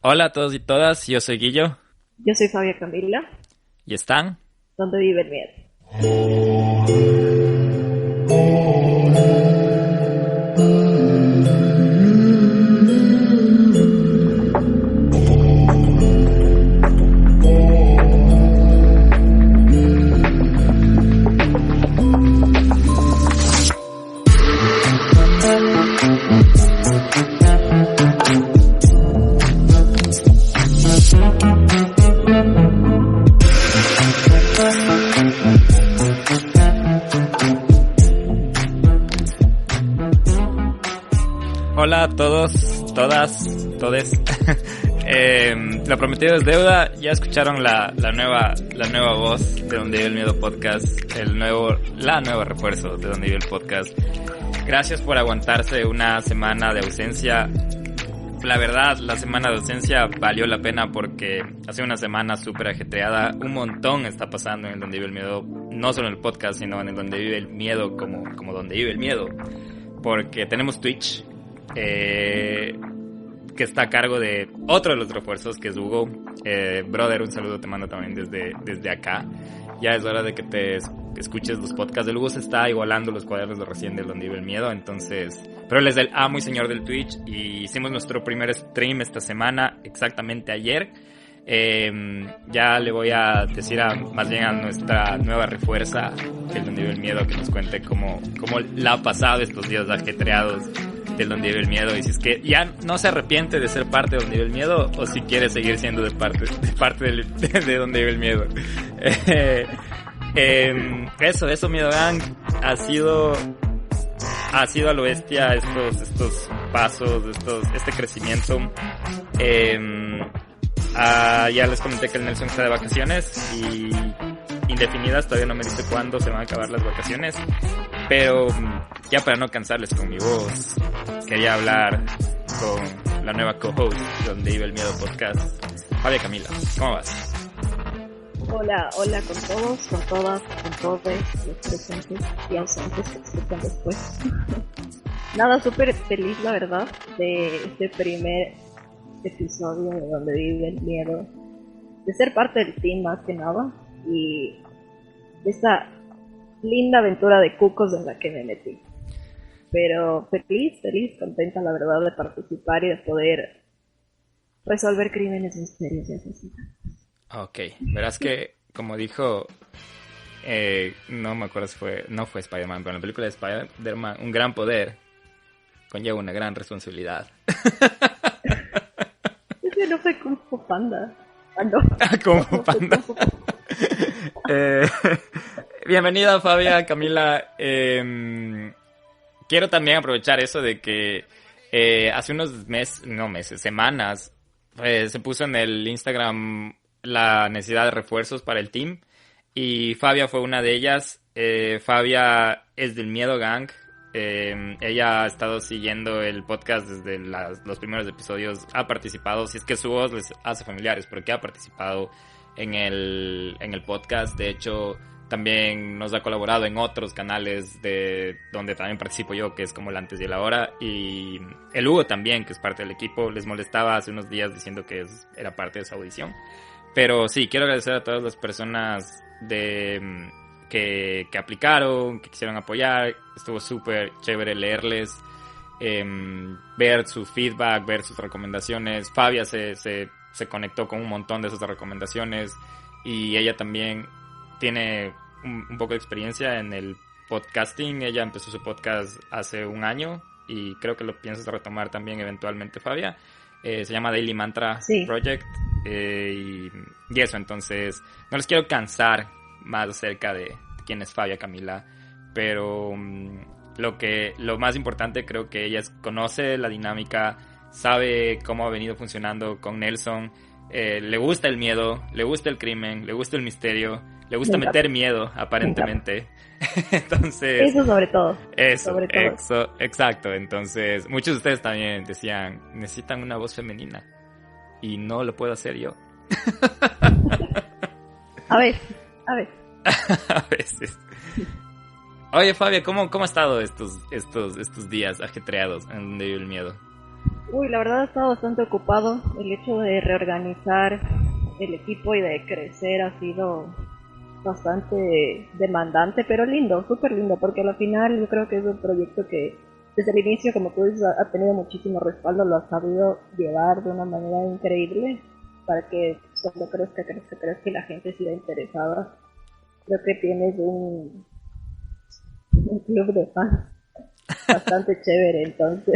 Hola a todos y todas, yo soy Guillo. Yo soy Fabia Camila. ¿Y están? ¿Dónde vive el miedo? Hola a todos, todas, todes. Lo prometido es deuda. Ya escucharon la nueva voz de Donde Vive el Miedo Podcast, la nueva refuerzo de Donde Vive el Podcast. Gracias por aguantarse una semana de ausencia. La verdad, la semana de ausencia valió la pena porque hace una semana súper ajetreada. Un montón está pasando en Donde Vive el Miedo, no solo en el podcast, sino en Donde Vive el Miedo como Donde Vive el Miedo. Porque tenemos Twitch, que está a cargo de otro de los refuerzos, que es Hugo. Brother, un saludo te mando también desde acá. Ya es hora de que te escuches los podcasts. El Hugo se está igualando los cuadernos de recién de Donde Vive el Miedo, entonces... Pero él es el amo y señor del Twitch y hicimos nuestro primer stream esta semana, exactamente ayer. Ya le voy a decir más bien a nuestra nueva refuerza, que es Donde Vive el Miedo, que nos cuente cómo la ha pasado estos días ajetreados del Donde Vive el Miedo, y si es que ya no se arrepiente de ser parte de Donde Vive el Miedo o si quiere seguir siendo de parte de Donde Vive el Miedo. Eso Miedo Gang ha sido a lo bestia estos pasos, este crecimiento. Ya les comenté que el Nelson está de vacaciones y indefinidas, todavía no me dice cuándo se van a acabar las vacaciones, pero ya para no cansarles con mi voz, quería hablar con la nueva co-host de Donde Vive el Miedo Podcast, Fabia Camila. ¿Cómo vas? Hola con todos, con todas, con todos los presentes y ausentes que escuchan después. Nada, súper feliz, la verdad, de este primer episodio de Donde Vive el Miedo, de ser parte del team más que nada, y de esta linda aventura de cucos en la que me metí. Pero feliz, contenta la verdad de participar y de poder resolver crímenes, misterios y asesinatos. Ok, verás que, como dijo, no me acuerdo si no fue Spider-Man, pero en la película de Spider-Man, un gran poder conlleva una gran responsabilidad. Ese no fue Kung Fu Panda. No. Kung Fu Panda. Bienvenida, Fabia, Camila. Quiero también aprovechar eso de que hace unos semanas, se puso en el Instagram la necesidad de refuerzos para el team y Fabia fue una de ellas. Fabia es del Miedo Gang. Ella ha estado siguiendo el podcast desde los primeros episodios, ha participado, si es que su voz les hace familiares, porque ha participado en el podcast. De hecho, también nos ha colaborado en otros canales de donde también participo yo, que es como el Antes y el Ahora, y el Hugo también, que es parte del equipo. Les molestaba hace unos días diciendo que era parte de esa audición. Pero sí, quiero agradecer a todas las personas que aplicaron, que quisieron apoyar. Estuvo súper chévere leerles, ver su feedback, ver sus recomendaciones. Fabia se conectó con un montón de esas recomendaciones y ella también tiene un poco de experiencia en el podcasting. Ella empezó su podcast hace un año y creo que lo piensas retomar también eventualmente, Fabia. Se llama Daily Mantra Project. Y eso, entonces no les quiero cansar más acerca de quién es Fabia Camila, pero lo más importante, creo que ella conoce la dinámica, sabe cómo ha venido funcionando con Nelson. Le gusta el miedo, le gusta el crimen, le gusta el misterio, le gusta meter miedo, aparentemente. Entonces, eso sobre todo. Exacto. Entonces, muchos de ustedes también decían, necesitan una voz femenina y no lo puedo hacer yo. A ver. A veces. Oye, Fabia, ¿cómo ha estado estos días ajetreados en Donde Vive el Miedo? Uy, la verdad he estado bastante ocupado. El hecho de reorganizar el equipo y de crecer ha sido bastante demandante, pero lindo, súper lindo, porque al final yo creo que es un proyecto que desde el inicio, como tú dices, ha tenido muchísimo respaldo, lo has sabido llevar de una manera increíble para que cuando crezca y la gente siga interesada. Creo que tienes un club de fans bastante chévere, entonces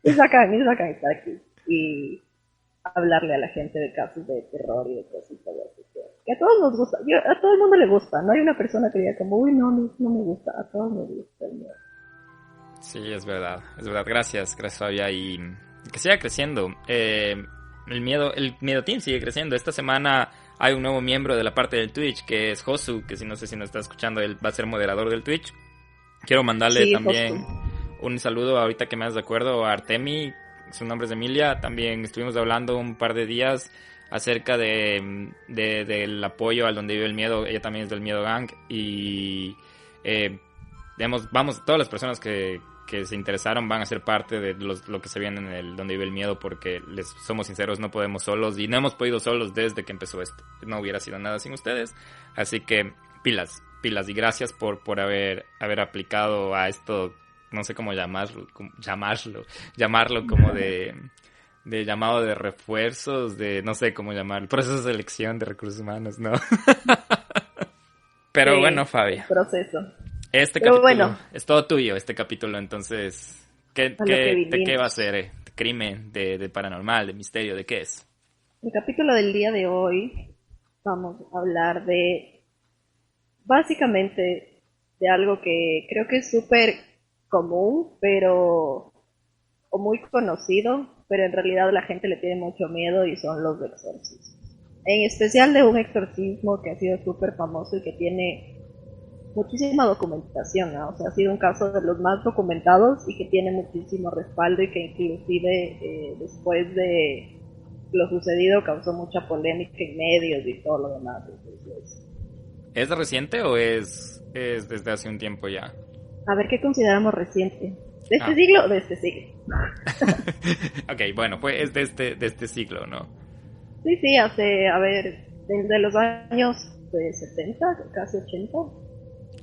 es bacán estar aquí y hablarle a la gente de casos de terror y de cositas así que a todos nos gusta, a todo el mundo le gusta, no hay una persona que diga como, uy, no me gusta, a todos nos gusta el miedo. Sí, es verdad, gracias Fabia, y que siga creciendo. El miedo team sigue creciendo. Esta semana hay un nuevo miembro de la parte del Twitch, que es Josu, que si no sé si nos está escuchando, él va a ser moderador del Twitch. Quiero mandarle también un saludo, ahorita que me das de acuerdo, a Artemi, su nombre es Emilia. También estuvimos hablando un par de días acerca del apoyo al Donde Vive el Miedo. Ella también es del Miedo Gang. Y todas las personas que se interesaron van a ser parte de lo que se viene en el Donde Vive el Miedo, porque les somos sinceros, no podemos solos y no hemos podido solos desde que empezó esto. No hubiera sido nada sin ustedes. Así que pilas y gracias por haber aplicado a esto, no sé cómo llamarlo como de llamado de refuerzos, de no sé cómo llamarlo, proceso de selección de recursos humanos, ¿no? Pero sí, bueno, Fabi. Proceso. Capítulo es todo tuyo, este capítulo, entonces, ¿de qué va a ser? ¿Crimen? ¿De paranormal? ¿De misterio? ¿De qué es? El capítulo del día de hoy vamos a hablar básicamente de algo que creo que es súper común, o muy conocido, pero en realidad la gente le tiene mucho miedo, y son los exorcismos. En especial de un exorcismo que ha sido súper famoso y que tiene muchísima documentación, ¿no? O sea, ha sido un caso de los más documentados y que tiene muchísimo respaldo, y que inclusive después de lo sucedido causó mucha polémica en medios y todo lo demás. Entonces, ¿es reciente o es desde hace un tiempo ya? A ver, ¿qué consideramos reciente? ¿De este siglo o de este siglo? Ok, bueno, pues es de este siglo, ¿no? Sí, hace, a ver, desde los años de 70, casi 80.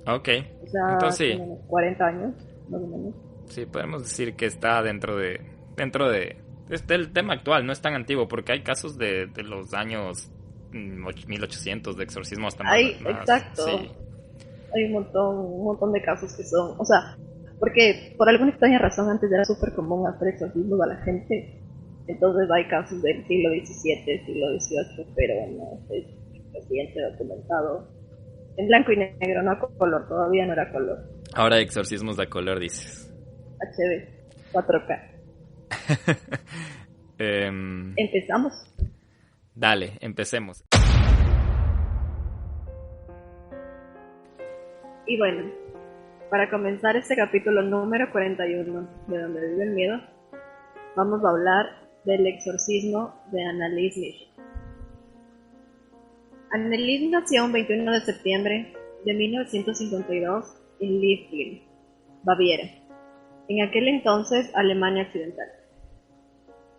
Ok, o sea, entonces sí. 40 años, más o menos. Sí, podemos decir que está dentro del tema actual, no es tan antiguo, porque hay casos de los años 1800 de exorcismo hasta más. Exacto. Sí. Hay un montón de casos que son, o sea, porque por alguna extraña razón antes era súper común hacer exorcismos a la gente. Entonces hay casos del siglo XVII, siglo XVIII, pero no es reciente, documentado. En blanco y negro, no a color, todavía no era color. Ahora hay exorcismos de color, dices. HD, 4K. ¿Empezamos? Dale, empecemos. Y bueno, para comenzar este capítulo número 41 de Donde Vive el Miedo, vamos a hablar del exorcismo de Anneliese Michel. Anneliese nació un 21 de septiembre de 1952 en Liebling, Baviera, en aquel entonces Alemania Occidental.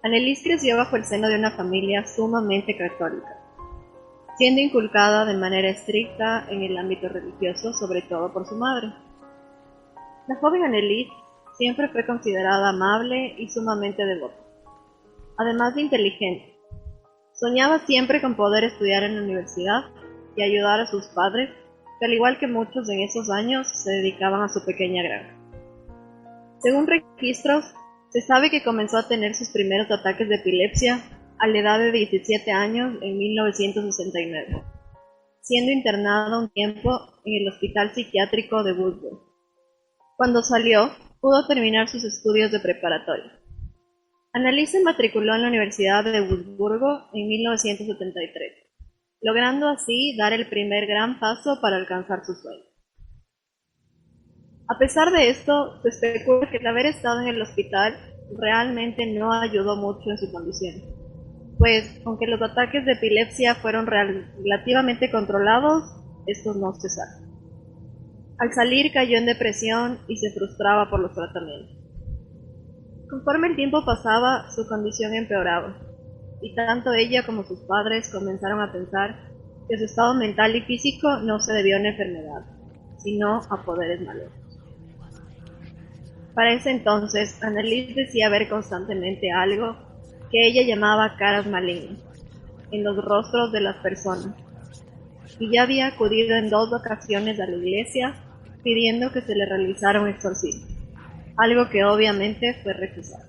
Anneliese creció bajo el seno de una familia sumamente católica, siendo inculcada de manera estricta en el ámbito religioso, sobre todo por su madre. La joven Anneliese siempre fue considerada amable y sumamente devota, además de inteligente. Soñaba siempre con poder estudiar en la universidad y ayudar a sus padres, que al igual que muchos en esos años se dedicaban a su pequeña granja. Según registros, se sabe que comenzó a tener sus primeros ataques de epilepsia a la edad de 17 años en 1969, siendo internado un tiempo en el Hospital Psiquiátrico de Würzburg. Cuando salió, pudo terminar sus estudios de preparatoria. Anneliese se matriculó en la Universidad de Wurzburgo en 1973, logrando así dar el primer gran paso para alcanzar su sueño. A pesar de esto, se especula que el haber estado en el hospital realmente no ayudó mucho en su condición, pues aunque los ataques de epilepsia fueron relativamente controlados, estos no cesaron. Al salir cayó en depresión y se frustraba por los tratamientos. Conforme el tiempo pasaba, su condición empeoraba, y tanto ella como sus padres comenzaron a pensar que su estado mental y físico no se debió a una enfermedad, sino a poderes malos. Para ese entonces, Anneliese decía ver constantemente algo que ella llamaba caras malignas en los rostros de las personas, y ya había acudido en 2 ocasiones a la iglesia pidiendo que se le realizara un exorcismo, algo que obviamente fue rechazado.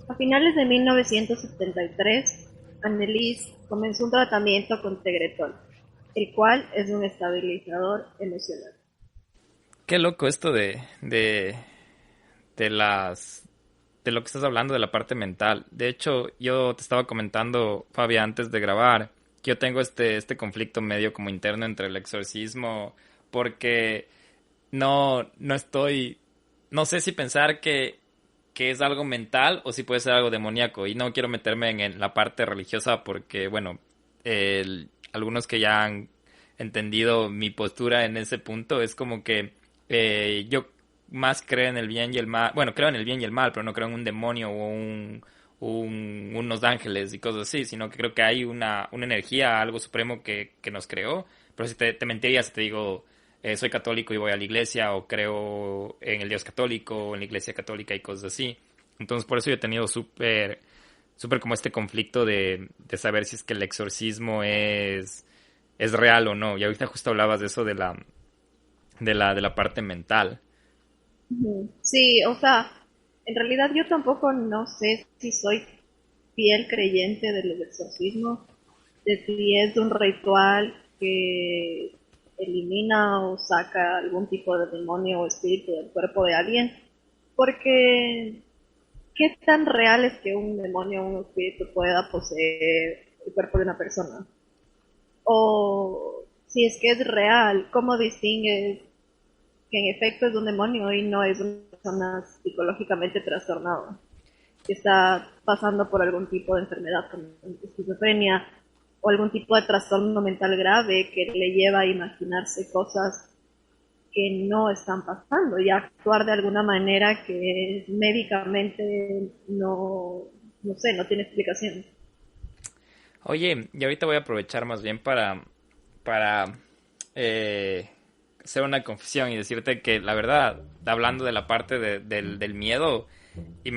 A finales de 1973, Anneliese comenzó un tratamiento con Tegretol, el cual es un estabilizador emocional. Qué loco esto de las de lo que estás hablando de la parte mental. De hecho, yo te estaba comentando, Fabi, antes de grabar, que yo tengo este conflicto medio como interno entre el exorcismo, porque no estoy, no sé si pensar que es algo mental o si puede ser algo demoníaco. Y no quiero meterme en la parte religiosa porque, bueno, algunos que ya han entendido mi postura en ese punto es como que yo más creo en el bien y el mal. Bueno, creo en el bien y el mal, pero no creo en un demonio o unos ángeles y cosas así, sino que creo que hay una energía, algo supremo que nos creó. Pero si te mentiría si te digo soy católico y voy a la iglesia, o creo en el Dios católico, o en la iglesia católica y cosas así. Entonces por eso yo he tenido súper como este conflicto de saber si es que el exorcismo es real o no. Y ahorita justo hablabas de eso de la parte mental. Sí, o sea, en realidad yo tampoco no sé si soy fiel creyente de los exorcismos, de si es un ritual que elimina o saca algún tipo de demonio o espíritu del cuerpo de alguien, porque ¿qué tan real es que un demonio o un espíritu pueda poseer el cuerpo de una persona? O si es que es real, ¿cómo distingues que en efecto es un demonio y no es una persona psicológicamente trastornada, que está pasando por algún tipo de enfermedad como esquizofrenia o algún tipo de trastorno mental grave que le lleva a imaginarse cosas que no están pasando y a actuar de alguna manera que médicamente no sé, no tiene explicación? Oye, y ahorita voy a aprovechar más bien para hacer una confesión y decirte que la verdad, hablando de la parte del miedo, y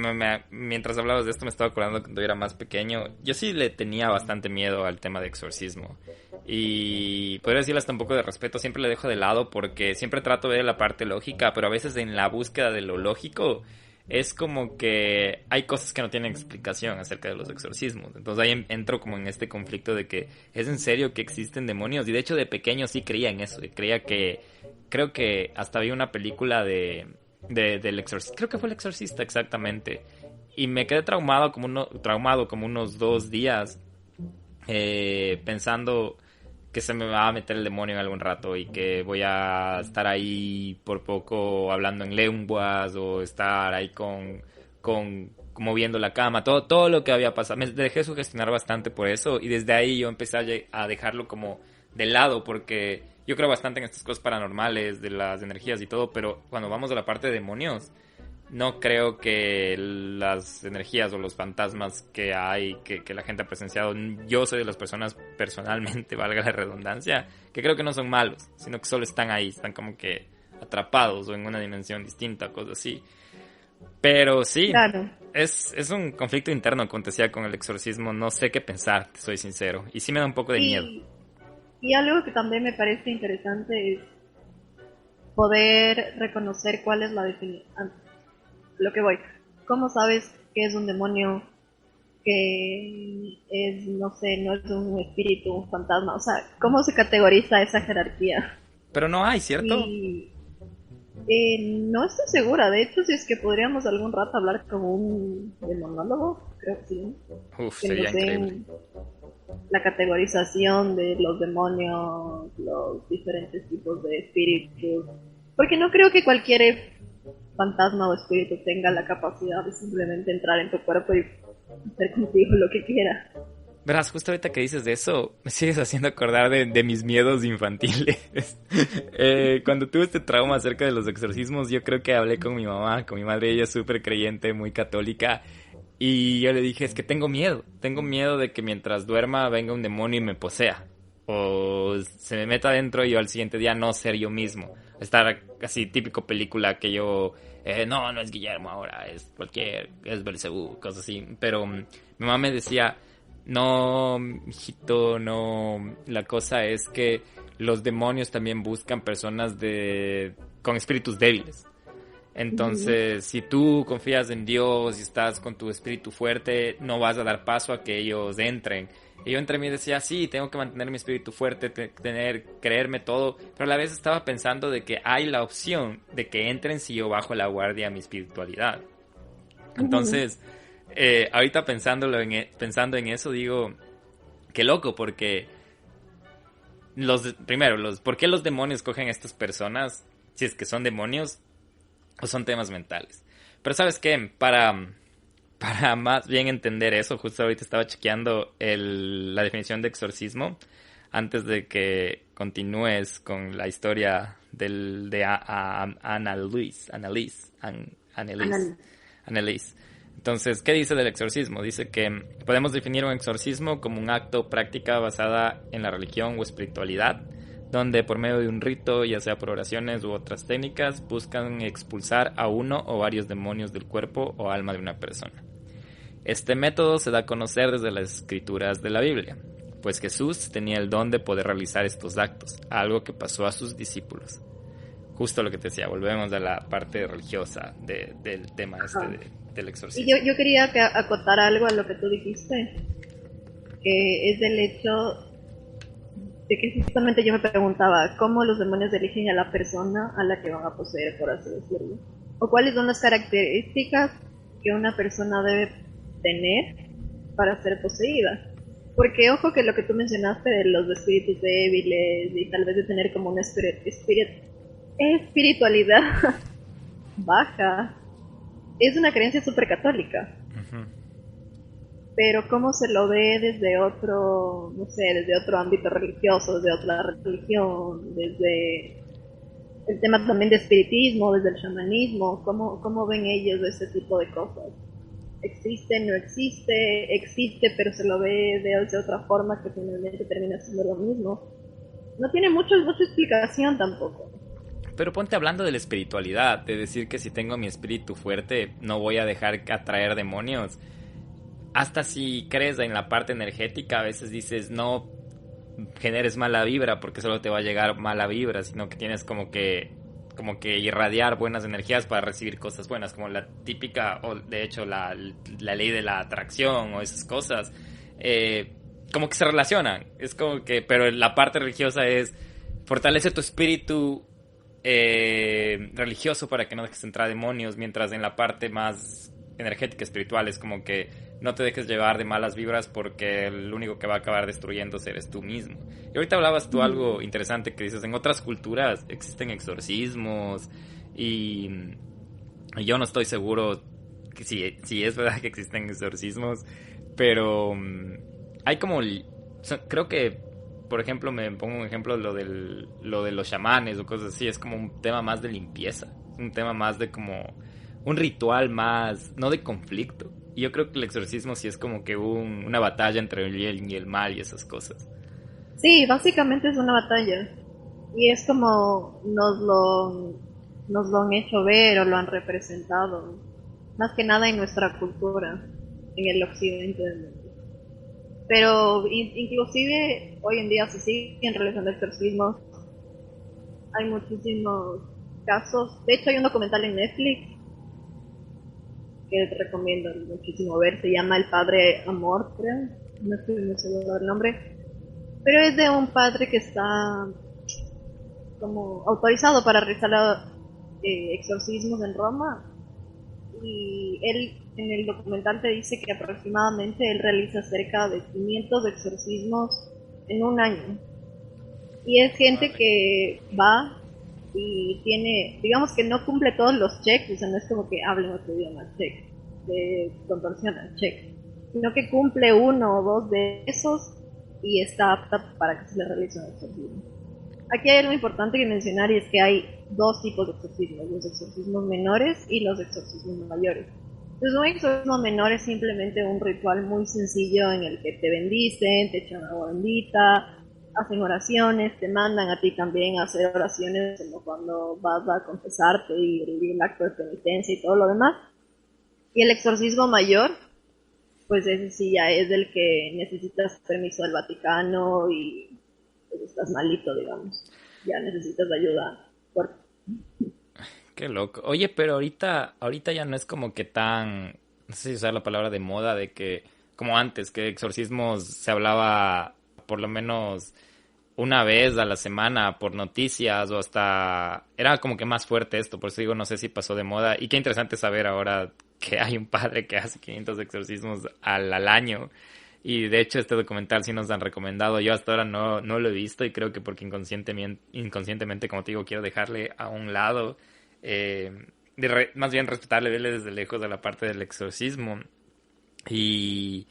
mientras hablabas de esto me estaba acordando cuando yo era más pequeño, yo sí le tenía bastante miedo al tema de exorcismo. Y podría decirle hasta un poco de respeto, siempre le dejo de lado porque siempre trato de ver la parte lógica, pero a veces en la búsqueda de lo lógico es como que hay cosas que no tienen explicación acerca de los exorcismos. Entonces ahí entro como en este conflicto de que es en serio que existen demonios. Y de hecho de pequeño sí creía en eso. Y creía que, creo que hasta vi una película del exorcista. Creo que fue el exorcista exactamente. Y me quedé traumado como unos 2 días pensando que se me va a meter el demonio en algún rato y que voy a estar ahí por poco hablando en lenguas o estar ahí con moviendo la cama, todo lo que había pasado. Me dejé sugestionar bastante por eso y desde ahí yo empecé a dejarlo como de lado porque yo creo bastante en estas cosas paranormales, de las energías y todo, pero cuando vamos a la parte de demonios, no creo que las energías o los fantasmas que hay, que la gente ha presenciado, yo soy de las personas personalmente, valga la redundancia, que creo que no son malos, sino que solo están ahí, están como que atrapados o en una dimensión distinta, cosas así. Pero sí, Claro. es un conflicto interno, como te decía, con el exorcismo, no sé qué pensar, te soy sincero, y sí me da un poco de miedo. Y, y algo que también me parece interesante es poder reconocer cuál es la definición. Lo que voy. ¿Cómo sabes que es un demonio? Que es, no sé, no es un espíritu, un fantasma. O sea, ¿cómo se categoriza esa jerarquía? Pero no hay, ¿cierto? Y no estoy segura. De hecho, si es que podríamos algún rato hablar como un demonólogo, creo que sí, Uf, que sería nos increíble. den la categorización de los demonios, los diferentes tipos de espíritus. Porque no creo que cualquier fantasma o espíritu tenga la capacidad de simplemente entrar en tu cuerpo y hacer contigo lo que quiera. Verás, justo ahorita que dices de eso, me sigues haciendo acordar de mis miedos infantiles. Cuando tuve este trauma acerca de los exorcismos, yo creo que hablé con mi mamá, con mi madre, ella es súper creyente, muy católica, y yo le dije, es que tengo miedo de que mientras duerma venga un demonio y me posea, o se me meta adentro y yo al siguiente día no ser yo mismo, estar así típico película que yo, no es Guillermo ahora, es Belcebú, cosas así, pero mi mamá me decía, no, hijito, no. La cosa es que los demonios también buscan personas con espíritus débiles. Entonces, si tú confías en Dios y estás con tu espíritu fuerte, no vas a dar paso a que ellos entren. Y yo entre mí decía, sí, tengo que mantener mi espíritu fuerte, creerme todo, pero a la vez estaba pensando de que hay la opción de que entren si yo bajo la guardia a mi espiritualidad. Entonces, ahorita pensando en eso, digo, qué loco, porque ¿por qué los demonios cogen a estas personas? Si es que son demonios o son temas mentales. Pero ¿sabes qué? Para más bien entender eso, justo ahorita estaba chequeando la definición de exorcismo antes de que continúes con la historia de Annalise. Entonces, ¿qué dice del exorcismo? Dice que podemos definir un exorcismo como un acto o práctica basada en la religión o espiritualidad, donde por medio de un rito, ya sea por oraciones u otras técnicas, buscan expulsar a uno o varios demonios del cuerpo o alma de una persona. Este método se da a conocer desde las escrituras de la Biblia, pues Jesús tenía el don de poder realizar estos actos, algo que pasó a sus discípulos. Justo lo que te decía, volvemos a la parte religiosa del tema del exorcismo. Y yo quería acotar algo a lo que tú dijiste, que es del hecho de que justamente yo me preguntaba cómo los demonios eligen a la persona a la que van a poseer, por así decirlo, o cuáles son las características que una persona debe tener para ser poseída. Porque ojo que lo que tú mencionaste de los espíritus débiles y tal vez de tener como una espiritualidad baja, es una creencia súper católica. Uh-huh. Pero cómo se lo ve desde otro, no sé, desde otro ámbito religioso, desde otra religión, desde el tema también de espiritismo, desde el chamanismo, cómo ven ellos ese tipo de cosas. ¿Existe, no existe? Existe, pero se lo ve de otra forma que finalmente termina siendo lo mismo. No tiene mucha explicación tampoco. Pero ponte hablando de la espiritualidad, de decir que si tengo mi espíritu fuerte no voy a dejar atraer demonios. Hasta si crees en la parte energética, a veces dices no generes mala vibra porque solo te va a llegar mala vibra, sino que tienes como que irradiar buenas energías para recibir cosas buenas, como la típica, o de hecho la ley de la atracción o esas cosas, como que se relacionan. Es como que, pero la parte religiosa es fortalece tu espíritu religioso para que no dejes entrar demonios, mientras en la parte más energética, espiritual, es como que no te dejes llevar de malas vibras porque el único que va a acabar destruyéndose eres tú mismo. Y ahorita hablabas tú algo interesante que dices, en otras culturas existen exorcismos y yo no estoy seguro que si es verdad que existen exorcismos, pero hay como, creo que, por ejemplo, me pongo un ejemplo lo de los chamanes o cosas así, es como un tema más de limpieza, un tema más de como un ritual más, no de conflicto. Y yo creo que el exorcismo sí es como que una batalla entre el bien y el mal y esas cosas. Sí, básicamente es una batalla. Y es como nos lo han hecho ver o lo han representado. Más que nada en nuestra cultura, en el occidente del mundo. Pero inclusive hoy en día se siguen realizando exorcismos. Hay muchísimos casos. De hecho hay un documental en Netflix que te recomiendo muchísimo ver, se llama El Padre Amor, creo, no estoy muy seguro del nombre, pero es de un padre que está como autorizado para realizar exorcismos en Roma, y él en el documental te dice que aproximadamente él realiza cerca de 500 exorcismos en un año, y es gente que va y tiene, digamos que no cumple todos los checks, o sea, no es como que hablen otro idioma, check, de contorsión, check, sino que cumple uno o dos de esos y está apta para que se le realice un exorcismo. Aquí hay algo importante que mencionar, y es que hay dos tipos de exorcismos: los exorcismos menores y los exorcismos mayores. Entonces, un exorcismo menor es simplemente un ritual muy sencillo en el que te bendicen, te echan agua bendita, hacen oraciones, te mandan a ti también a hacer oraciones como cuando vas a confesarte y el acto de penitencia y todo lo demás. Y el exorcismo mayor, pues ese sí ya es del que necesitas permiso del Vaticano y pues estás malito, digamos. Ya necesitas ayuda fuerte. Qué loco. Oye, pero ahorita ya no es como que tan, no sé si usar la palabra de moda, de que, como antes, que de exorcismos se hablaba por lo menos una vez a la semana por noticias o hasta... Era como que más fuerte esto, por eso digo, no sé si pasó de moda. Y qué interesante saber ahora que hay un padre que hace 500 exorcismos al año. Y de hecho este documental sí nos han recomendado. Yo hasta ahora no lo he visto y creo que porque inconscientemente, como te digo, quiero dejarle a un lado. Más bien respetarle, verle desde lejos de la parte del exorcismo. Y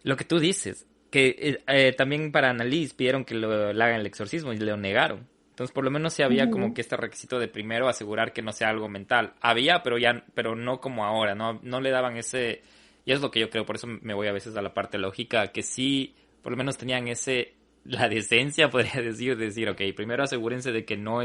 lo que tú dices, que también para Annalise pidieron que le hagan el exorcismo y le lo negaron. Entonces, por lo menos sí había como Ujú. que este requisito de primero asegurar que no sea algo mental. Había, pero no como ahora, no le daban ese, y es lo que yo creo, por eso me voy a veces a la parte lógica, que sí, por lo menos tenían la decencia, podría decir, ok, primero asegúrense de que no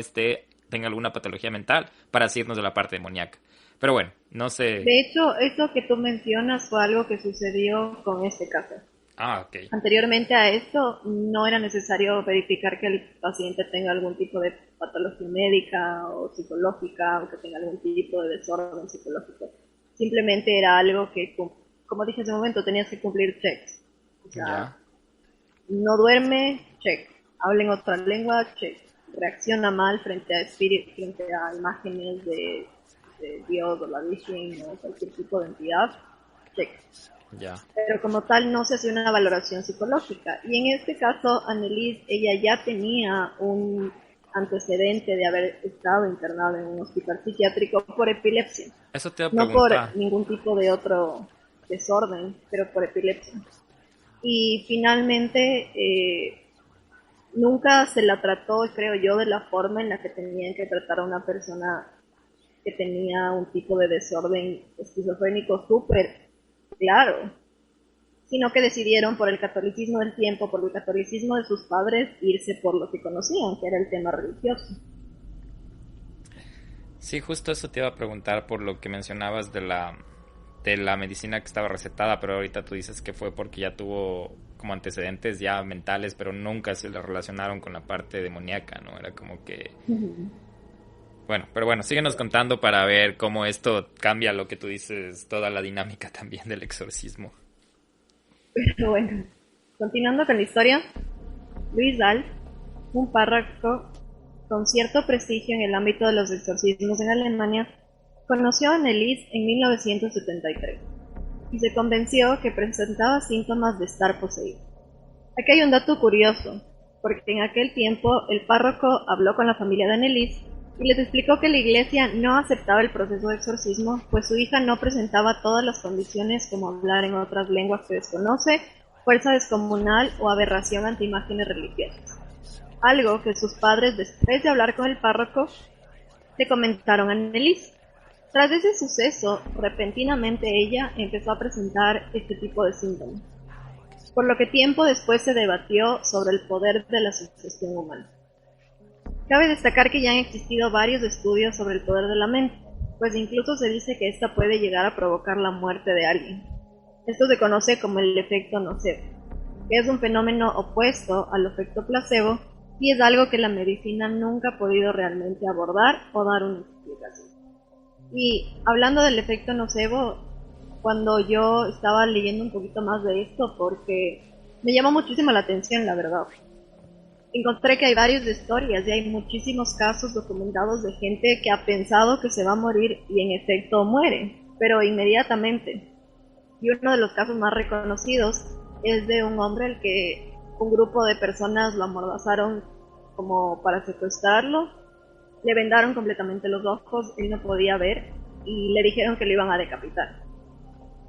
tenga alguna patología mental para así irnos de la parte demoníaca. Pero bueno, no sé. De hecho, esto que tú mencionas fue algo que sucedió con este caso. Ah, ok. Anteriormente a esto, no era necesario verificar que el paciente tenga algún tipo de patología médica o psicológica, o que tenga algún tipo de desorden psicológico. Simplemente era algo que, como dije hace un momento, tenías que cumplir checks. O sea, Ya, no duerme, check. Habla en otra lengua, check. Reacciona mal frente a espíritus, frente a imágenes de Dios o la Virgen o cualquier tipo de entidad, check. ya. Pero como tal no se hace una valoración psicológica. Y en este caso, Annelise, ella ya tenía un antecedente de haber estado internada en un hospital psiquiátrico por epilepsia. Eso te iba a No por preguntar. ningún tipo de otro desorden, pero por epilepsia. Y finalmente nunca se la trató, creo yo, de la forma en la que tenían que tratar a una persona que tenía un tipo de desorden esquizofrénico súper claro, sino que decidieron por el catolicismo del tiempo, por el catolicismo de sus padres, irse por lo que conocían, que era el tema religioso. Sí, justo eso te iba a preguntar por lo que mencionabas de la medicina que estaba recetada, pero ahorita tú dices que fue porque ya tuvo como antecedentes ya mentales, pero nunca se le relacionaron con la parte demoníaca, ¿no? Era como que... Bueno, pero bueno, síguenos contando para ver cómo esto cambia lo que tú dices, toda la dinámica también del exorcismo. Pero bueno, continuando con la historia, Luis Dahl, un párroco con cierto prestigio en el ámbito de los exorcismos en Alemania, conoció a Anneliese en 1973 y se convenció que presentaba síntomas de estar poseído. Aquí hay un dato curioso, porque en aquel tiempo el párroco habló con la familia de Anneliese y les explicó que la iglesia no aceptaba el proceso de exorcismo, pues su hija no presentaba todas las condiciones como hablar en otras lenguas que desconoce, fuerza descomunal o aberración ante imágenes religiosas. Algo que sus padres, después de hablar con el párroco, le comentaron a Anneliese. Tras ese suceso, repentinamente ella empezó a presentar este tipo de síntomas, por lo que tiempo después se debatió sobre el poder de la sugestión humana. Cabe destacar que ya han existido varios estudios sobre el poder de la mente, pues incluso se dice que esta puede llegar a provocar la muerte de alguien. Esto se conoce como el efecto nocebo, que es un fenómeno opuesto al efecto placebo y es algo que la medicina nunca ha podido realmente abordar o dar una explicación. Y hablando del efecto nocebo, cuando yo estaba leyendo un poquito más de esto, porque me llamó muchísimo la atención, la verdad, encontré que hay varias historias y hay muchísimos casos documentados de gente que ha pensado que se va a morir y en efecto muere, pero inmediatamente. Y uno de los casos más reconocidos es de un hombre al que un grupo de personas lo amordazaron como para secuestrarlo, le vendaron completamente los ojos, él no podía ver y le dijeron que lo iban a decapitar.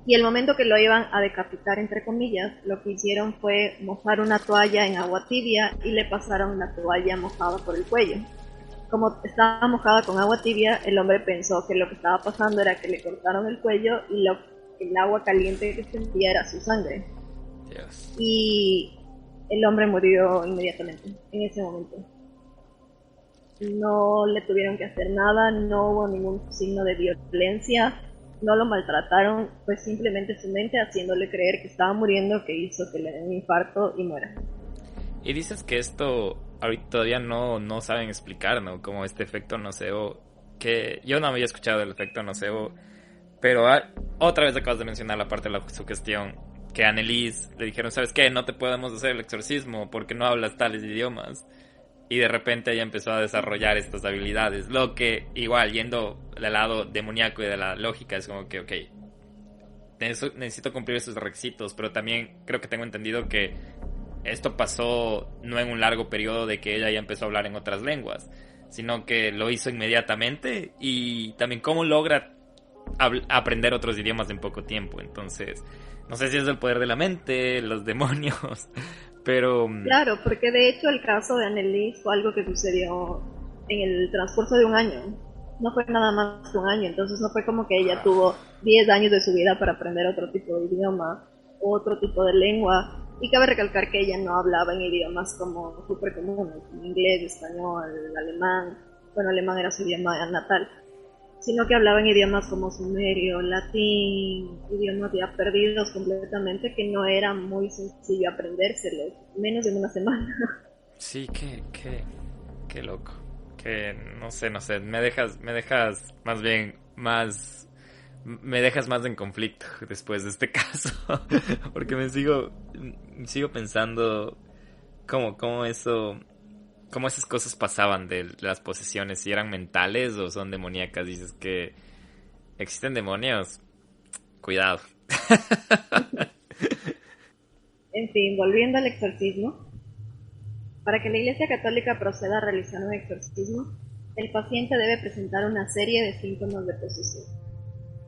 Y el momento que lo iban a decapitar, entre comillas, lo que hicieron fue mojar una toalla en agua tibia y le pasaron la toalla mojada por el cuello. Como estaba mojada con agua tibia, el hombre pensó que lo que estaba pasando era que le cortaron el cuello y el agua caliente que sentía era su sangre. Dios. Y el hombre murió inmediatamente, en ese momento. No le tuvieron que hacer nada, no hubo ningún signo de violencia, no lo maltrataron, fue simplemente su mente haciéndole creer que estaba muriendo que hizo que le den un infarto y muera. Y dices que esto ahorita todavía no saben explicar, ¿no? Como este efecto nocebo, que yo no había escuchado del efecto nocebo, pero otra vez acabas de mencionar la parte de la sugestión, que a Annelise le dijeron, ¿sabes qué? No te podemos hacer el exorcismo porque no hablas tales idiomas. Y de repente ella empezó a desarrollar estas habilidades, lo que igual, yendo del lado demoníaco y de la lógica, es como que, ok, necesito cumplir esos requisitos, pero también creo que tengo entendido que esto pasó no en un largo periodo de que ella ya empezó a hablar en otras lenguas, sino que lo hizo inmediatamente, y también cómo logra aprender otros idiomas en poco tiempo. Entonces, no sé si es el poder de la mente, los demonios, pero... Claro, porque de hecho el caso de Annelise fue algo que sucedió en el transcurso de un año. No fue nada más que un año, entonces no fue como que ella tuvo 10 años de su vida para aprender otro tipo de idioma o otro tipo de lengua. Y cabe recalcar que ella no hablaba en idiomas como súper comunes, como inglés, español, alemán. Bueno, alemán era su idioma natal. Sino que hablaba en idiomas como sumerio, latín, idiomas ya perdidos completamente, que no era muy sencillo aprendérselos, menos en una semana. Sí, qué loco. Que no sé, me dejas más bien me dejas más en conflicto después de este caso, porque me sigo pensando cómo esas cosas pasaban de las posesiones, si eran mentales o son demoníacas. Dices que existen demonios, cuidado. En fin, volviendo al exorcismo. Para que la Iglesia Católica proceda a realizar un exorcismo, el paciente debe presentar una serie de síntomas de posesión.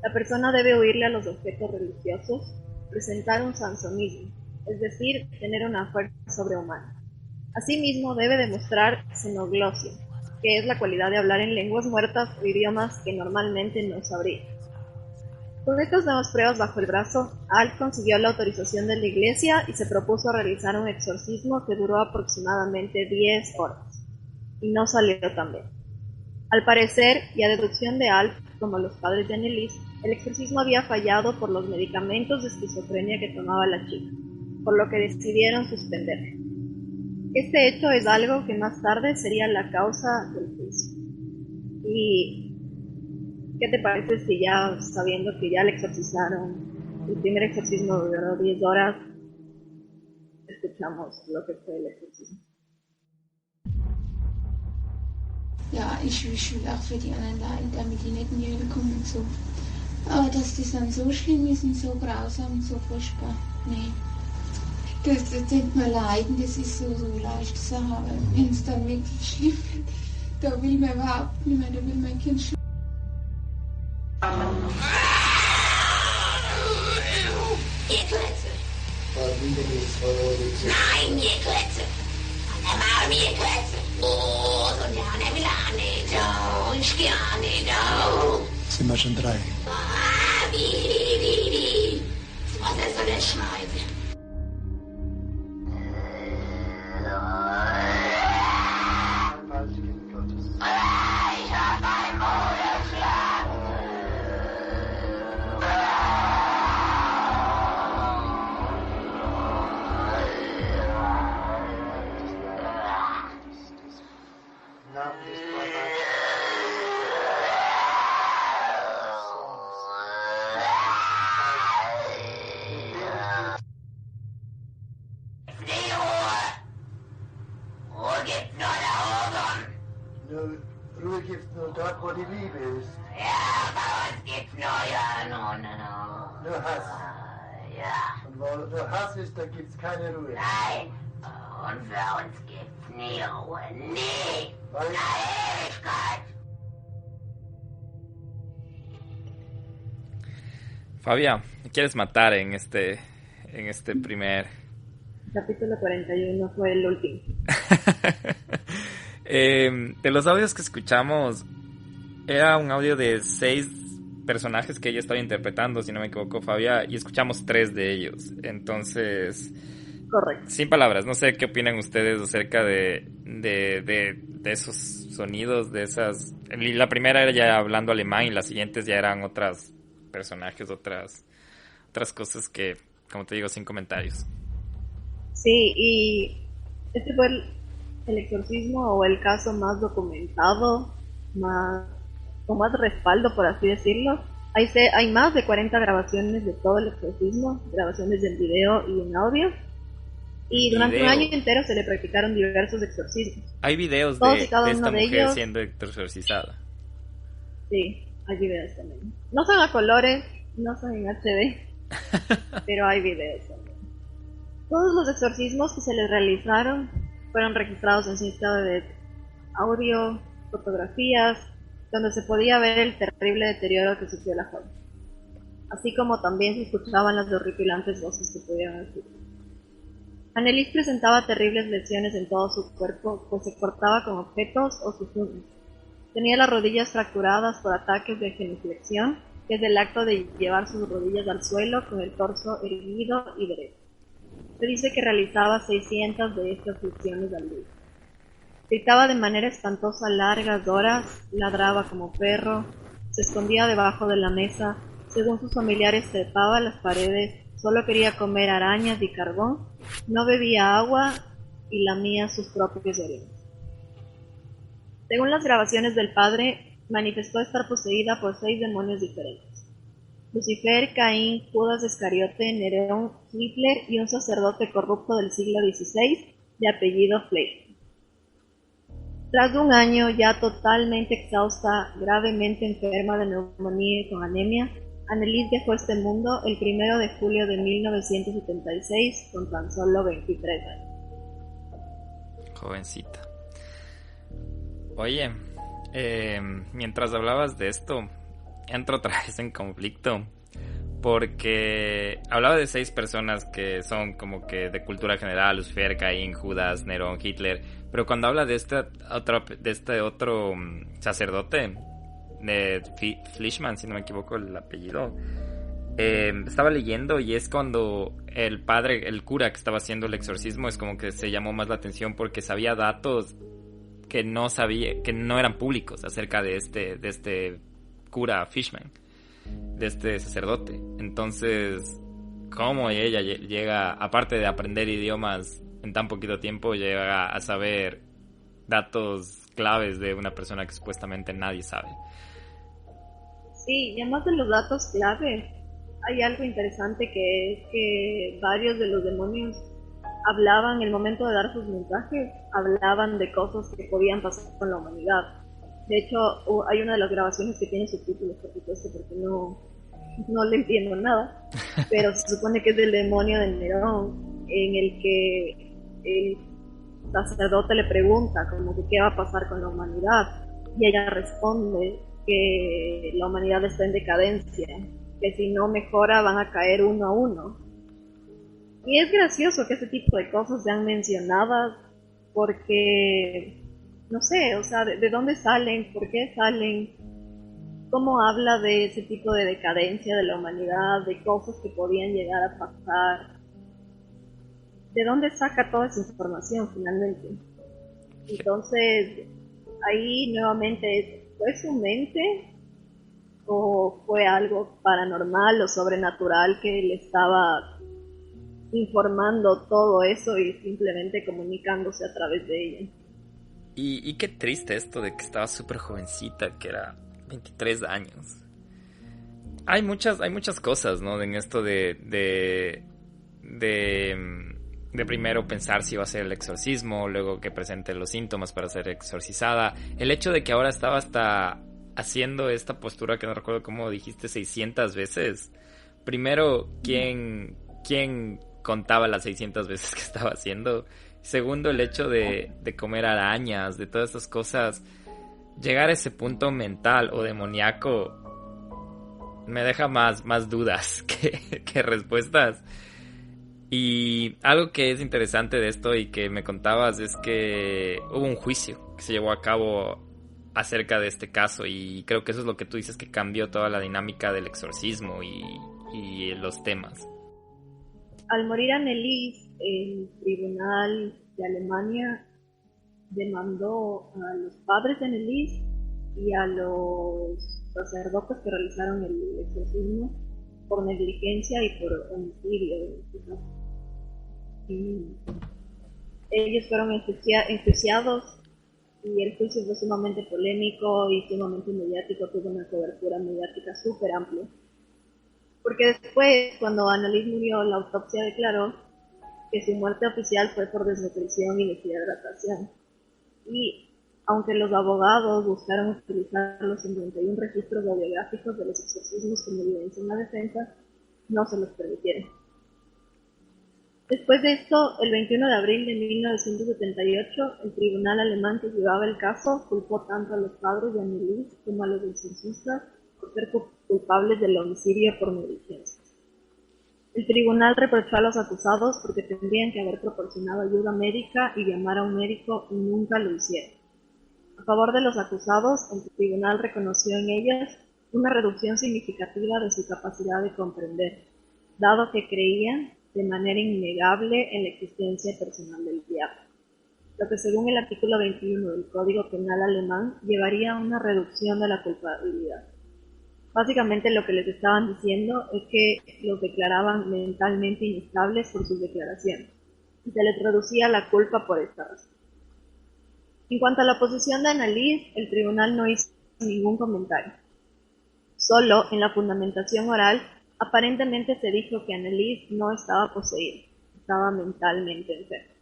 La persona debe huirle a los objetos religiosos, presentar un sansonismo, es decir, tener una fuerza sobrehumana. Asimismo, debe demostrar xenoglosia, que es la cualidad de hablar en lenguas muertas o idiomas que normalmente no sabría. Con estas nuevas pruebas bajo el brazo, Alf consiguió la autorización de la iglesia y se propuso realizar un exorcismo que duró aproximadamente 10 horas. Y no salió tan bien. Al parecer, y a deducción de Alf, como los padres de Annelise, el exorcismo había fallado por los medicamentos de esquizofrenia que tomaba la chica, por lo que decidieron suspenderlo. Este hecho es algo que más tarde sería la causa del juicio. ¿Y qué te parece si ya, sabiendo que ya le exorcizaron, el primer exorcismo duró 10 horas, escuchamos lo que fue el exorcismo? Ja, ich will auch für die anderen leiden, damit die nicht in die Hölle kommen und so. Aber dass das dann so schlimm ist und so grausam und so furchtbar, nee. Das tut mir leiden, das ist so leicht zu sagen, aber wenn es dann wirklich schlimm wird, da will man überhaupt nicht mehr, da will mein Kind schlafen. Gekletze! Nein, Gekletze! Einmal Gekletze! Oh, so gerne will nicht, oh, ich gerne nicht. Sind wir schon 3? Ah, wie. Was ist so der Schneide? Ruhe gibt's nur dort, wo die Liebe ist. Ja, bei uns gibt's nur Nur Hass. Ja, Und wo nur Hass ist, da gibt's keine Ruhe. nein. Und für uns gibt's nie Ruhe. Nie. Weil Na, Ewigkeit. Fabia, ¿me quieres matar en este primer? Capítulo 41 fue el último. De los audios que escuchamos, era un audio de 6 personajes que ella estaba interpretando, si no me equivoco, Fabia, y escuchamos 3 de ellos. Entonces, Correcto. sin palabras, no sé qué opinan ustedes acerca de esos sonidos, de esas... La primera era ya hablando alemán y las siguientes ya eran otros personajes, otras cosas que, como te digo, sin comentarios. Sí, y este fue el exorcismo o el caso más documentado, con más respaldo, por así decirlo. Hay más de 40 grabaciones de todo el exorcismo, grabaciones en video y en audio. Y durante un año entero se le practicaron diversos exorcismos. Hay videos Todos de y cada esta uno de mujer ellos siendo exorcizada. Sí, hay videos también. No son a colores, no son en HD, pero hay videos también. Todos los exorcismos que se les realizaron fueron registrados en cinta de audio, fotografías, donde se podía ver el terrible deterioro que sufrió la joven, así como también se escuchaban las horripilantes voces que pudieron escuchar. Annelies presentaba terribles lesiones en todo su cuerpo, pues se cortaba con objetos o sus uñas. Tenía las rodillas fracturadas por ataques de genuflexión, que es el acto de llevar sus rodillas al suelo con el torso erguido y derecho. Se dice que realizaba 600 de estas flexiones al día. Gritaba de manera espantosa largas horas, ladraba como perro, se escondía debajo de la mesa, según sus familiares trepaba las paredes, solo quería comer arañas y carbón, no bebía agua y lamía sus propios orígenes. Según las grabaciones del padre, manifestó estar poseída por 6 demonios diferentes: Lucifer, Caín, Judas Iscariote, Nerón, Hitler y un sacerdote corrupto del siglo XVI de apellido Fleischer. Tras un año ya totalmente exhausta, gravemente enferma de neumonía y con anemia, Annelies dejó este mundo el 1 de julio de 1976 con tan solo 23 años. Jovencita. Oye, mientras hablabas de esto, entro otra vez en conflicto, porque hablaba de 6 personas que son como que de cultura general: Lucifer, Caín, Judas, Nerón, Hitler, pero cuando habla de este otro sacerdote, de Fleischmann, si no me equivoco el apellido, estaba leyendo, y es cuando el padre, el cura que estaba haciendo el exorcismo, es como que se llamó más la atención porque sabía datos que no eran públicos acerca de este cura Fleischmann, de este sacerdote. Entonces, cómo ella llega, aparte de aprender idiomas en tan poquito tiempo, llega a saber datos claves de una persona que supuestamente nadie sabe. Sí, y además de los datos clave, hay algo interesante, que es que varios de los demonios hablaban, en el momento de dar sus mensajes, hablaban de cosas que podían pasar con la humanidad. De hecho, hay una de las grabaciones que tiene subtítulos, por supuesto, porque no le entiendo nada, pero se supone que es del demonio de Nerón, en el que el sacerdote le pregunta como que qué va a pasar con la humanidad, y ella responde que la humanidad está en decadencia, que si no mejora van a caer uno a uno. Y es gracioso que este tipo de cosas sean mencionadas, porque no sé, o sea, ¿de dónde salen? ¿Por qué salen? ¿Cómo habla de ese tipo de decadencia de la humanidad, de cosas que podían llegar a pasar? ¿De dónde saca toda esa información finalmente? Entonces, ahí nuevamente, ¿fue su mente o fue algo paranormal o sobrenatural que le estaba informando todo eso y simplemente comunicándose a través de ella? Y qué triste esto de que estaba súper jovencita, que era 23 años. Hay muchas cosas, ¿no? En esto de primero pensar si iba a ser el exorcismo, luego que presente los síntomas para ser exorcizada. El hecho de que ahora estaba hasta haciendo esta postura que no recuerdo cómo dijiste, 600 veces. Primero, ¿quién contaba las 600 veces que estaba haciendo? Segundo, el hecho de comer arañas, de todas esas cosas. Llegar a ese punto mental o demoníaco me deja más dudas que respuestas. Y algo que es interesante de esto y que me contabas es que hubo un juicio que se llevó a cabo acerca de este caso, y creo que eso es lo que tú dices, que cambió toda la dinámica del exorcismo y los temas. Al morir Anneliese, el tribunal de Alemania demandó a los padres de Anneliese y a los sacerdotes que realizaron el exorcismo por negligencia y por homicidio. Y ellos fueron enjuiciados y el juicio fue sumamente polémico y sumamente mediático, tuvo una cobertura mediática súper amplia. Porque después, cuando Anneliese murió, la autopsia declaró que su muerte oficial fue por desnutrición y deshidratación. Y aunque los abogados buscaron utilizar los 51 registros radiográficos de los exorcismos como evidencia en la defensa, no se los permitieron. Después de esto, el 21 de abril de 1978, el tribunal alemán que llevaba el caso culpó tanto a los padres de Anneliese como a los exorcistas por ser culpables del homicidio por negligencia. El tribunal reprochó a los acusados porque tendrían que haber proporcionado ayuda médica y llamar a un médico, y nunca lo hicieron. A favor de los acusados, el tribunal reconoció en ellas una reducción significativa de su capacidad de comprender, dado que creían de manera innegable en la existencia personal del diablo, lo que según el artículo 21 del Código Penal alemán llevaría a una reducción de la culpabilidad. Básicamente lo que les estaban diciendo es que los declaraban mentalmente inestables por sus declaraciones y se les reducía la culpa por esta razón. En cuanto a la posición de Anneliese, el tribunal no hizo ningún comentario. Solo en la fundamentación oral aparentemente se dijo que Anneliese no estaba poseída, estaba mentalmente enferma.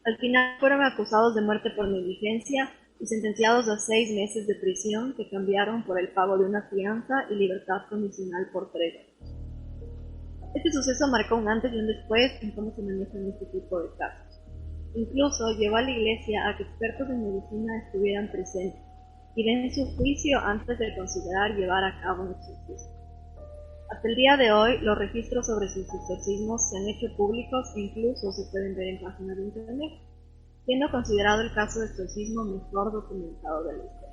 Al final fueron acusados de muerte por negligencia y sentenciados a 6 meses de prisión que cambiaron por el pago de una fianza y libertad condicional por 3 años. Este suceso marcó un antes y un después en cómo se manejan este tipo de casos. Incluso llevó a la Iglesia a que expertos en medicina estuvieran presentes y den su juicio antes de considerar llevar a cabo un exorcismo. Hasta el día de hoy, los registros sobre sus exorcismos se han hecho públicos e incluso se pueden ver en páginas de internet, siendo considerado el caso de exorcismo mejor documentado de la historia.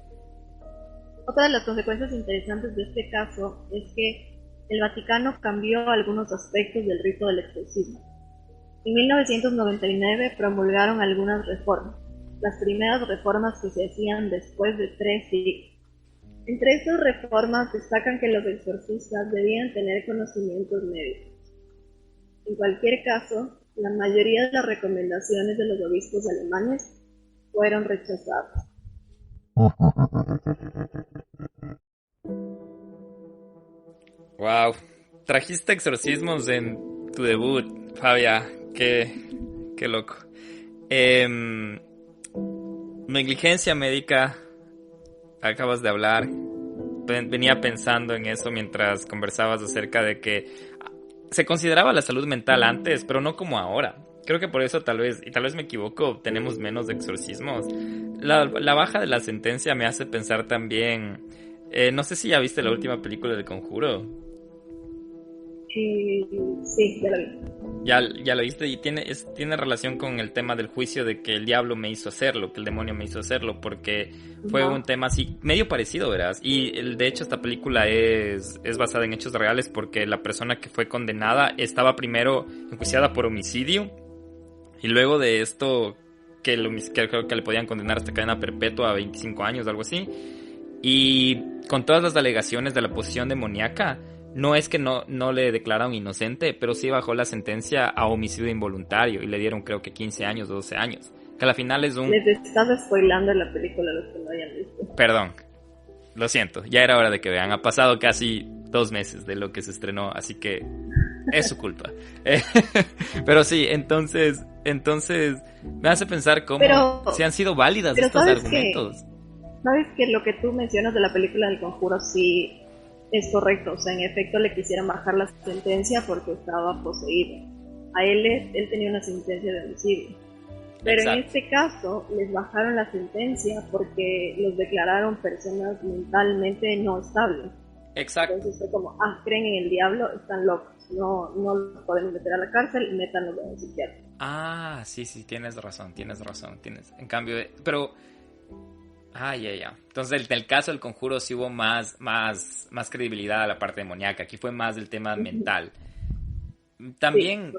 Otra de las consecuencias interesantes de este caso es que el Vaticano cambió algunos aspectos del rito del exorcismo. En 1999 promulgaron algunas reformas, las primeras reformas que se hacían después de 3 siglos. Entre estas reformas destacan que los exorcistas debían tener conocimientos médicos. En cualquier caso, la mayoría de las recomendaciones de los obispos alemanes fueron rechazadas. Wow, trajiste exorcismos en tu debut, Fabia, qué loco. Negligencia médica, acabas de hablar. Venía pensando en eso mientras conversabas acerca de que se consideraba la salud mental antes, pero no como ahora. Creo que por eso tal vez me equivoco, tenemos menos exorcismos. La baja de la sentencia me hace pensar también, no sé si ya viste la última película de Conjuro. Sí, ya la vi. Ya lo viste, y tiene relación con el tema del juicio de que el diablo me hizo hacerlo, que el demonio me hizo hacerlo, porque fue un tema así medio parecido, verás. Y de hecho esta película es basada en hechos reales, porque la persona que fue condenada estaba primero enjuiciada por homicidio, y luego de esto que creo que le podían condenar hasta cadena perpetua a 25 años, algo así. Y con todas las alegaciones de la posesión demoníaca, no es que no le declararon inocente, pero sí bajó la sentencia a homicidio involuntario y le dieron creo que 15 años o 12 años. Que a la final es un... Les estás spoilando la película a los que no hayan visto. Perdón, lo siento, ya era hora de que vean. Ha pasado casi 2 meses de lo que se estrenó, así que es su culpa. Pero sí, entonces me hace pensar cómo si han sido válidas estos argumentos. ¿Sabes que lo que tú mencionas de la película del Conjuro sí es correcto? O sea, en efecto le quisieron bajar la sentencia porque estaba poseído. A él tenía una sentencia de homicidio. Pero exacto. En este caso les bajaron la sentencia porque los declararon personas mentalmente no estables. Exacto. Entonces fue como, creen en el diablo, están locos, no los podemos meter a la cárcel y métanlos en un psiquiatra. Sí, tienes razón. En cambio, pero... ya. Entonces, del caso del Conjuro sí hubo más credibilidad a la parte demoníaca. Aquí fue más del tema mental. También, sí,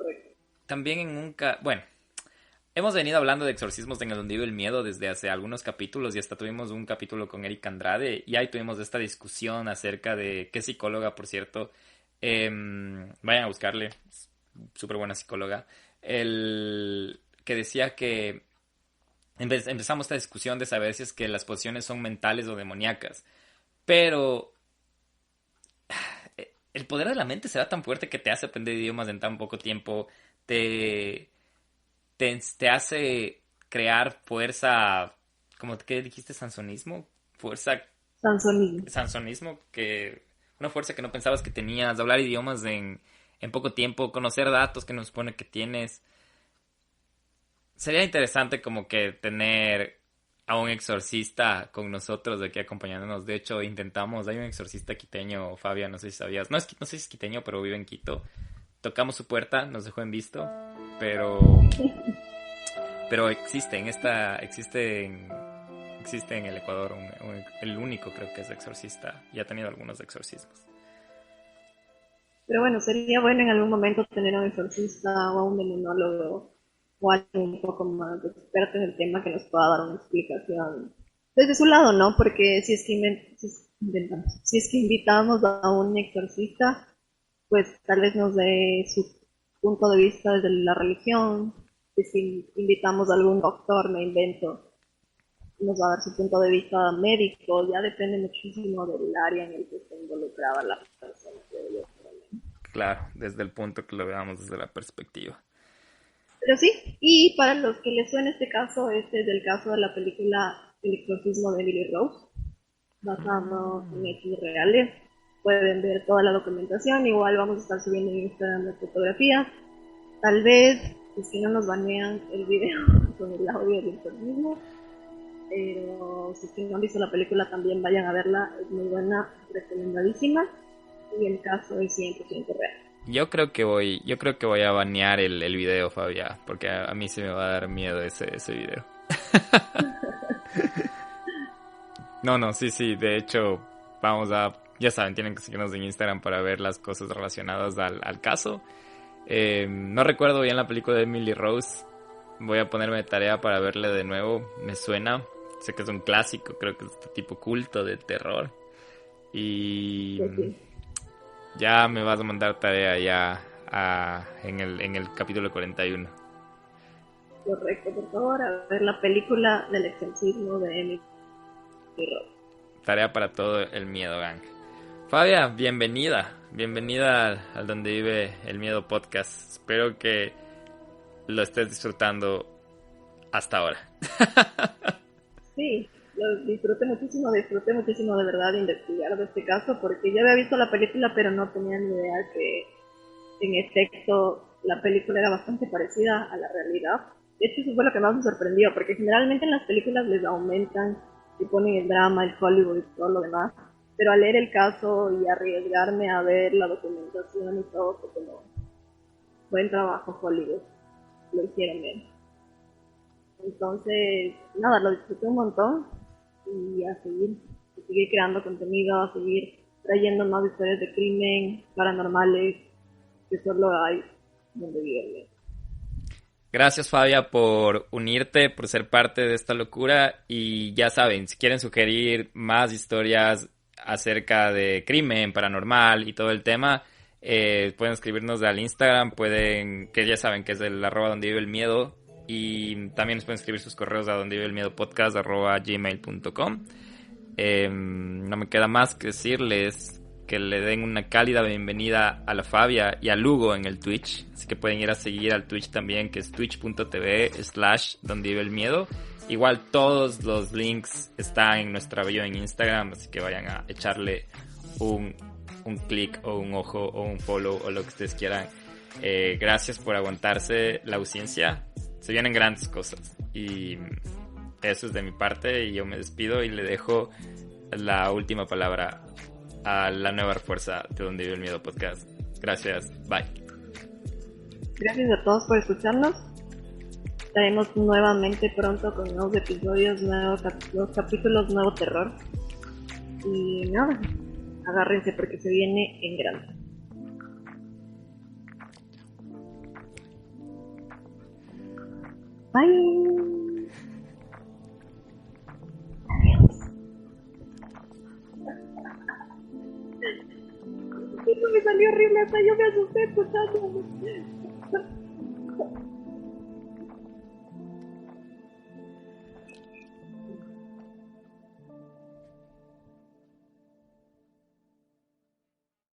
también bueno, hemos venido hablando de exorcismos en el Donde Vive el Miedo desde hace algunos capítulos y hasta tuvimos un capítulo con Erika Andrade y ahí tuvimos esta discusión acerca de qué psicóloga, por cierto, vayan a buscarle, súper buena psicóloga, que decía que empezamos esta discusión de saber si es que las posesiones son mentales o demoníacas, pero el poder de la mente será tan fuerte que te hace aprender idiomas en tan poco tiempo, te hace crear fuerza, como que dijiste, sansonismo, sansonismo, que una fuerza que no pensabas que tenías, hablar idiomas en poco tiempo, conocer datos que nos supone que tienes. Sería interesante como que tener a un exorcista con nosotros de aquí acompañándonos. De hecho, intentamos, hay un exorcista quiteño, Fabia, no sé si sabías, no sé si es quiteño, pero vive en Quito. Tocamos su puerta, nos dejó en visto, pero existe en el Ecuador el único, creo que es exorcista, y ha tenido algunos exorcismos. Pero bueno, sería bueno en algún momento tener a un exorcista o a un demonólogo o alguien un poco más experto en el tema que nos pueda dar una explicación desde su lado, ¿no? Porque si es que invitamos a un exorcista, pues tal vez nos dé su punto de vista desde la religión. Si invitamos a algún doctor, me invento, nos va a dar su punto de vista médico. Ya depende muchísimo del área en el que esté involucrada la persona. Claro, desde el punto que lo veamos desde la perspectiva. Pero sí, y para los que les suene este caso, este es el caso de la película El exorcismo de Emily Rose, basado en hechos reales. Pueden ver toda la documentación, igual vamos a estar subiendo en Instagram las fotografías. Tal vez, si no nos banean el video con el audio del exorcismo, pero si no han visto la película también vayan a verla, es muy buena, recomendadísima, y el caso es 100% real. Yo creo que voy a banear el video, Fabia, porque a mí se me va a dar miedo ese video. No, sí, de hecho, ya saben, tienen que seguirnos en Instagram para ver las cosas relacionadas al caso. No recuerdo bien la película de Emily Rose, voy a ponerme de tarea para verla de nuevo, me suena, sé que es un clásico, creo que es este tipo culto de terror, y... Sí. Ya me vas a mandar tarea en el capítulo 41. Correcto, por favor, a ver la película del exorcismo de Emily Rose. Tarea para todo el miedo, gang. Fabia, bienvenida al Donde Vive el Miedo podcast. Espero que lo estés disfrutando hasta ahora. Sí, lo disfruté muchísimo de verdad de investigar de este caso, porque ya había visto la película pero no tenía ni idea que en efecto la película era bastante parecida a la realidad. De hecho eso fue lo que más me sorprendió, porque generalmente en las películas les aumentan y ponen el drama, el Hollywood y todo lo demás, pero al leer el caso y arriesgarme a ver la documentación y todo, fue como buen trabajo Hollywood, lo hicieron bien. Entonces, nada, lo disfruté un montón y a seguir creando contenido, a seguir trayendo más historias de crimen, paranormales, que solo hay donde viven. Gracias, Fabia, por unirte, por ser parte de esta locura, y ya saben, si quieren sugerir más historias acerca de crimen, paranormal y todo el tema, pueden escribirnos al Instagram, que ya saben que es el @dondeviveelmiedo, y también nos pueden escribir sus correos a dondeviveelmiedopodcast@gmail.com. No me queda más que decirles que le den una cálida bienvenida a la Fabia y a Lugo en el Twitch, así que pueden ir a seguir al Twitch también, que es twitch.tv/dondeviveelmiedo. Igual todos los links están en nuestra bio en Instagram, así que vayan a echarle un clic o un ojo o un follow o lo que ustedes quieran. Gracias por aguantarse la ausencia, se vienen grandes cosas y eso es de mi parte, y yo me despido y le dejo la última palabra a la nueva fuerza de Donde Vive el Miedo podcast. Gracias, bye. Gracias a todos por escucharnos. Estaremos nuevamente pronto con nuevos episodios, nuevos capítulos, nuevo terror. Y nada, agárrense porque se viene en grande. Bye. Adiós. Esto me salió horrible, hasta yo me asusté escuchándolo.